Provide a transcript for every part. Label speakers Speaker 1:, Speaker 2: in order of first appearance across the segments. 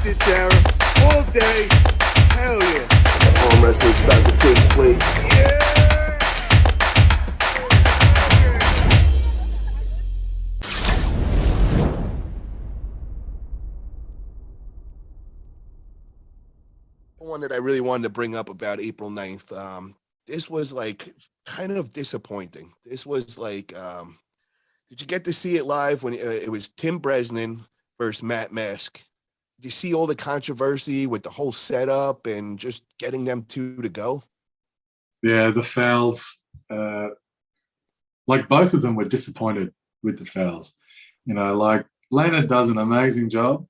Speaker 1: it, Sarah. All day. Hell yeah.
Speaker 2: Arm wrestling's about to take place.
Speaker 1: Yeah.
Speaker 3: One that I really wanted to bring up about April 9th. This was like kind of disappointing. This was like, did you get to see it live when it was Tim Bresnan versus Matt Mask? Did you see all the controversy with the whole setup and just getting them two to go?
Speaker 4: Yeah, the fouls, like both of them were disappointed with the fouls. You know, like Leonard does an amazing job,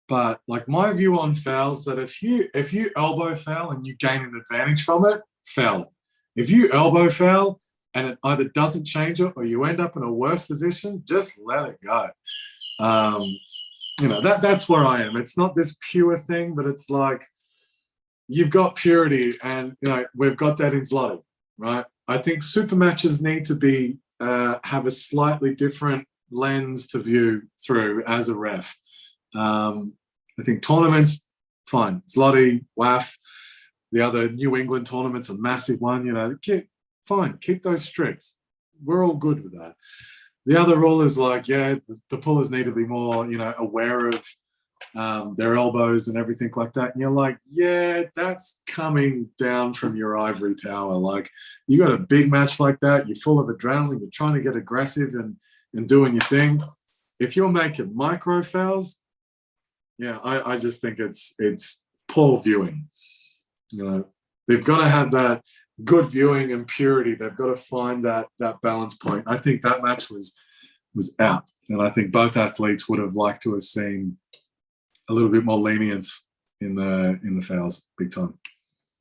Speaker 4: but like my view on fouls, that if you elbow foul and you gain an advantage from it, foul it. If you elbow foul and it either doesn't change it or you end up in a worse position, just let it go. You know, that's where I am. It's not this pure thing, but it's like you've got purity, and you know we've got that in Zloty, right? I think super matches need to be have a slightly different lens to view through as a ref. I think tournaments, fine. Zloty, WAF, the other New England tournament's a massive one. You know, fine, keep those strict. We're all good with that. The other rule is like, yeah, the pullers need to be more, you know, aware of their elbows and everything like that. And you're like, yeah, that's coming down from your ivory tower. Like, you got a big match like that, you're full of adrenaline, you're trying to get aggressive and doing your thing. If you're making micro fouls, yeah, I just think it's poor viewing. You know, they've got to have that good viewing and purity. They've got to find that balance point. I think that match was out, and I think both athletes would have liked to have seen a little bit more lenience in the fouls, big time.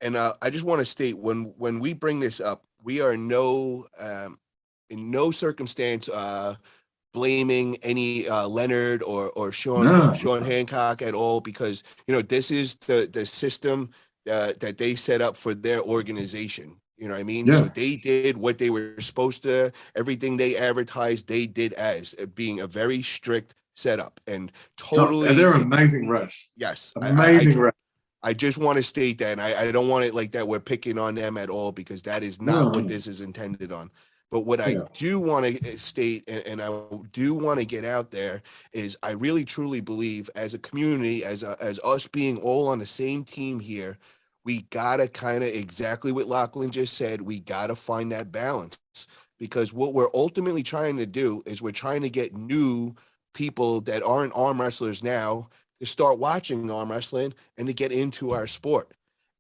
Speaker 3: And I just want to state, when we bring this up, we are in no circumstance blaming any Leonard or Sean Hancock at all, because you know this is the system that they set up for their organization. You know what I mean?
Speaker 4: Yeah.
Speaker 3: So they did what they were supposed to. Everything they advertised, they did as being a very strict setup, and totally.
Speaker 4: And they're amazing refs.
Speaker 3: Yes,
Speaker 4: amazing refs.
Speaker 3: I just want to state that, and I don't want it like that we're picking on them at all, because that is not what this is intended on. But what I do want to state, and I do want to get out there, is I really truly believe, as a community, as us being all on the same team here, we gotta kind of, exactly what Lachlan just said, we gotta find that balance, because what we're ultimately trying to do is we're trying to get new people that aren't arm wrestlers now to start watching arm wrestling and to get into our sport.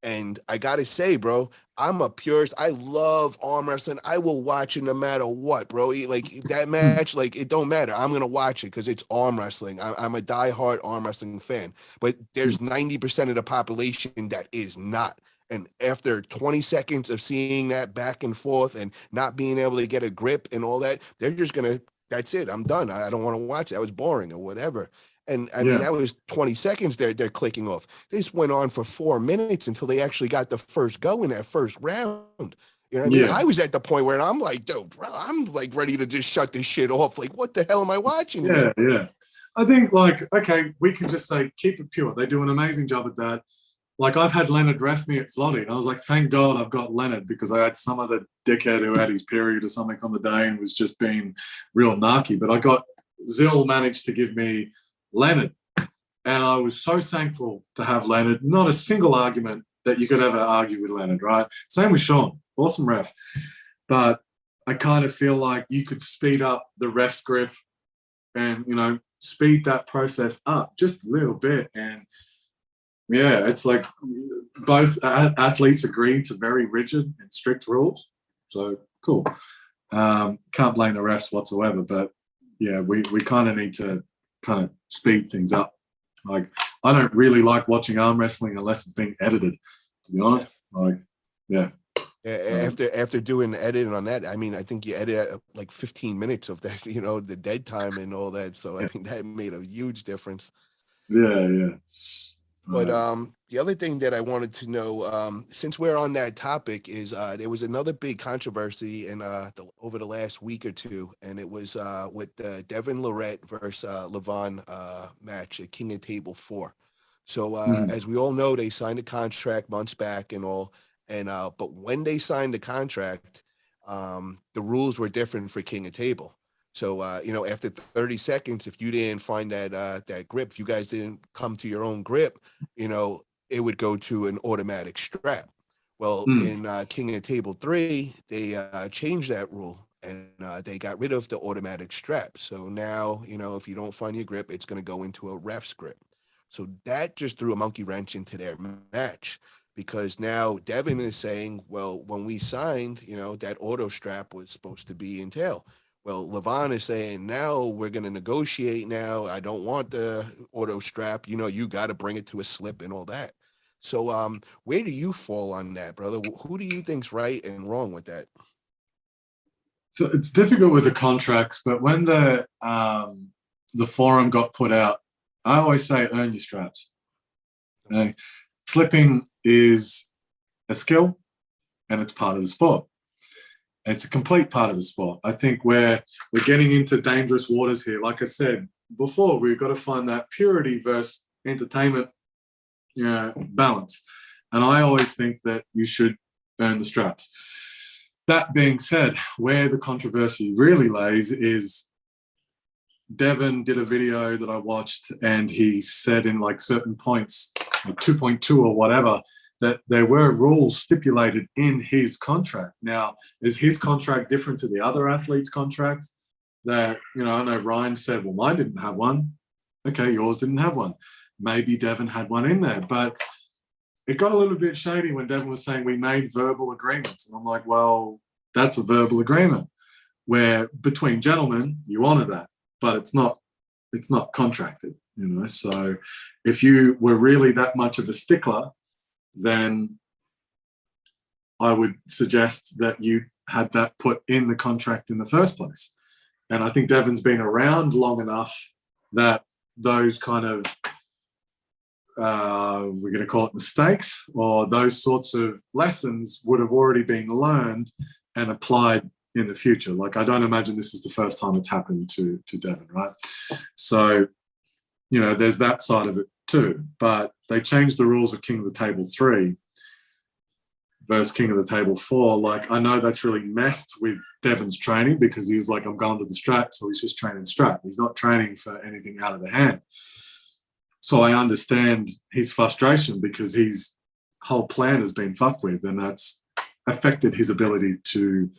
Speaker 3: And I gotta say, bro, I'm a purist. I love arm wrestling. I will watch it no matter what, bro. Like that match, like it don't matter. I'm gonna watch it because it's arm wrestling. I'm a diehard arm wrestling fan. But there's 90% of the population that is not. And after 20 seconds of seeing that back and forth and not being able to get a grip and all that, they're just gonna, that's it. I'm done. I don't want to watch it. That was boring or whatever. And I mean, that was 20 seconds they're clicking off. This went on for 4 minutes until they actually got the first go in that first round. You know what I mean? I was at the point where I'm like, dude, bro, I'm like ready to just shut this shit off. Like, what the hell am I watching?
Speaker 4: Yeah. I think, like, okay, we can just say, keep it pure. They do an amazing job at that. Like, I've had Leonard ref me at Zloty, and I was like, thank God I've got Leonard, because I had some other dickhead who had his period or something on the day and was just being real narky. But I got, Zill managed to give me Leonard, and I was so thankful to have Leonard. Not a single argument that you could ever argue with Leonard, right? Same with Sean, awesome ref. But I kind of feel like you could speed up the ref's grip and, you know, speed that process up just a little bit. And yeah, it's like both athletes agree to very rigid and strict rules. So cool. Can't blame the refs whatsoever, but yeah, we kind of need to kind of speed things up. Like, I don't really like watching arm wrestling unless it's being edited, to be honest. Like, yeah.
Speaker 3: After doing the editing on that, I mean, I think you edit like 15 minutes of that, you know, the dead time and all that. So I mean, that made a huge difference.
Speaker 4: Yeah.
Speaker 3: But the other thing that I wanted to know, since we're on that topic, is there was another big controversy in over the last week or two, and it was with the Devon Larratt versus Levan match at King of Table 4. So as we all know, they signed a contract months back and all, and but when they signed the contract, the rules were different for King of Table. So, after 30 seconds, if you didn't find that grip, if you guys didn't come to your own grip, it would go to an automatic strap. Well, in King of Table 3, they changed that rule and they got rid of the automatic strap. So now, if you don't find your grip, it's going to go into a ref's grip. So that just threw a monkey wrench into their match, because now Devon is saying, well, when we signed, that auto strap was supposed to be in tail. Well, Levan is saying, now we're going to negotiate now. I don't want the auto strap. You got to bring it to a slip and all that. So where do you fall on that, brother? Who do you think's right and wrong with that?
Speaker 4: So it's difficult with the contracts, but when the forum got put out, I always say earn your straps. Slipping is a skill and it's part of the sport. It's a complete part of the sport. I think we're getting into dangerous waters here. Like I said before, we've got to find that purity versus entertainment, balance. And I always think that you should earn the straps. That being said, where the controversy really lays is Devon did a video that I watched, and he said in like certain points, like 2.2 or whatever, that there were rules stipulated in his contract. Now, is his contract different to the other athletes' contracts? That, I know Ryan said, well, mine didn't have one. Okay, yours didn't have one. Maybe Devon had one in there. But it got a little bit shady when Devon was saying we made verbal agreements. And I'm like, well, that's a verbal agreement where between gentlemen, you honor that, but it's not contracted, So if you were really that much of a stickler, then I would suggest that you had that put in the contract in the first place. And I think Devon's been around long enough that those kind of, we're going to call it mistakes, or those sorts of lessons would have already been learned and applied in the future. Like, I don't imagine this is the first time it's happened to Devon, right? So, there's that side of it too. But they changed the rules of King of the Table 3 versus King of the Table 4. Like, I know that's really messed with Devon's training, because he was like, I'm going to the strap, so he's just training strap. He's not training for anything out of the hand. So I understand his frustration, because his whole plan has been fucked with, and that's affected his ability to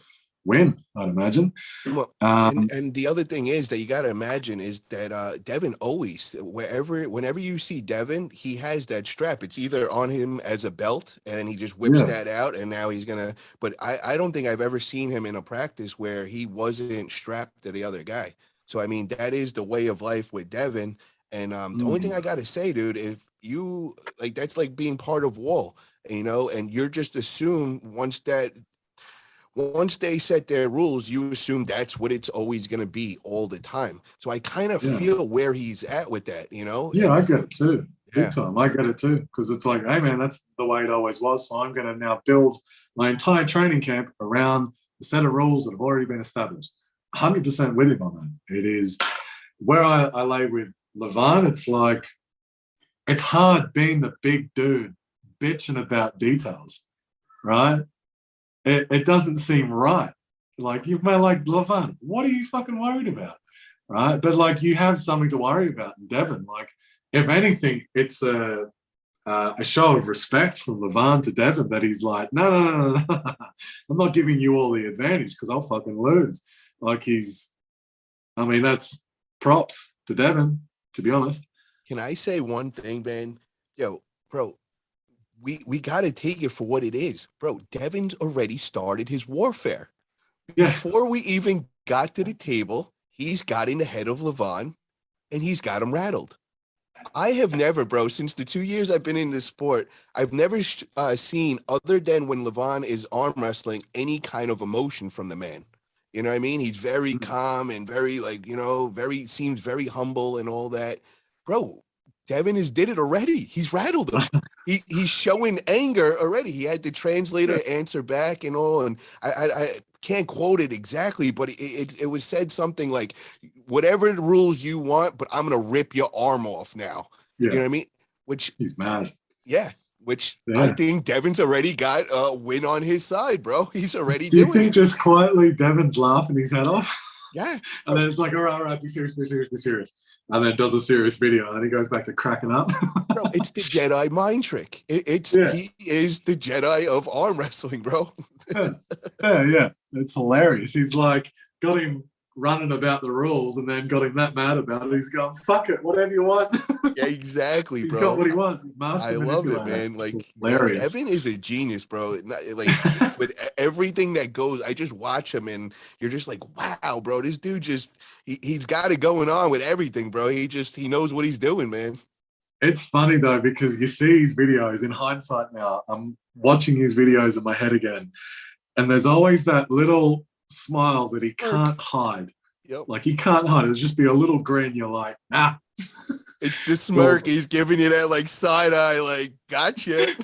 Speaker 4: win, I'd imagine.
Speaker 3: Well, and the other thing is that you got to imagine is that Devon always, whenever you see Devon, he has that strap. It's either on him as a belt, and then he just whips that out, and now he's gonna. But I don't think I've ever seen him in a practice where he wasn't strapped to the other guy. So I mean, that is the way of life with Devon. And the only thing I got to say, dude, if you like, that's like being part of Wall, and you're just assume once they set their rules, you assume that's what it's always going to be all the time. So I kind of feel where he's at with that,
Speaker 4: Yeah, I get it too. Big time. I get it too. Because it's like, hey, man, that's the way it always was. So I'm going to now build my entire training camp around a set of rules that have already been established. 100% with him on that. It is where I lay with Levan. It's like, it's hard being the big dude bitching about details, right? It doesn't seem right. Like, you may like, Levan, what are you fucking worried about, right? But like, you have something to worry about in Devon. Like, if anything, it's a show of respect from Levan to Devon, that he's like, no. I'm not giving you all the advantage because I'll fucking lose. Like, that's props to Devon, to be honest.
Speaker 3: Can I say one thing, man? Yo, bro, we got to take it for what it is. Bro, Devon's already started his warfare. Before we even got to the table, he's got in the head of Levan, and he's got him rattled. I have never, bro, since the 2 years I've been in this sport, I've never seen, other than when Levan is arm wrestling, any kind of emotion from the man. You know what I mean? He's very calm and very, seems very humble and all that. Bro, Devin did it already. He's rattled him. He's showing anger already. He had the translator answer back and all, and I can't quote it exactly, but it was said something like, whatever the rules you want, but I'm gonna rip your arm off now. You know what I mean? Which
Speaker 4: he's mad.
Speaker 3: Yeah. Which I think Devin's already got a win on his side, bro. He's already
Speaker 4: Do you
Speaker 3: doing
Speaker 4: think
Speaker 3: it.
Speaker 4: Just quietly Devin's laughing his head off?
Speaker 3: Yeah.
Speaker 4: And then it's like, all right, be serious. And then does a serious video, and then he goes back to cracking up.
Speaker 3: Bro, it's the Jedi mind trick. He is the Jedi of arm wrestling, bro.
Speaker 4: Yeah. It's hilarious. He's like, got him running about the rules and then got him that mad about it. He's going, fuck it, whatever you want.
Speaker 3: Yeah, exactly,
Speaker 4: He's
Speaker 3: bro.
Speaker 4: got what he wants.
Speaker 3: I love it, man. Like,
Speaker 4: hilarious.
Speaker 3: Devin is a genius, bro. Like, with everything that goes, I just watch him and you're just like, wow, bro, this dude he's got it going on with everything, bro. He knows what he's doing, man.
Speaker 4: It's funny though, because you see his videos in hindsight now. I'm watching his videos in my head again, and there's always that little smile that he can't hide.
Speaker 3: Yep.
Speaker 4: Like he can't hide. It'll just be a little grin. You're like, nah.
Speaker 3: It's the smirk. He's giving you that like side eye, like, gotcha.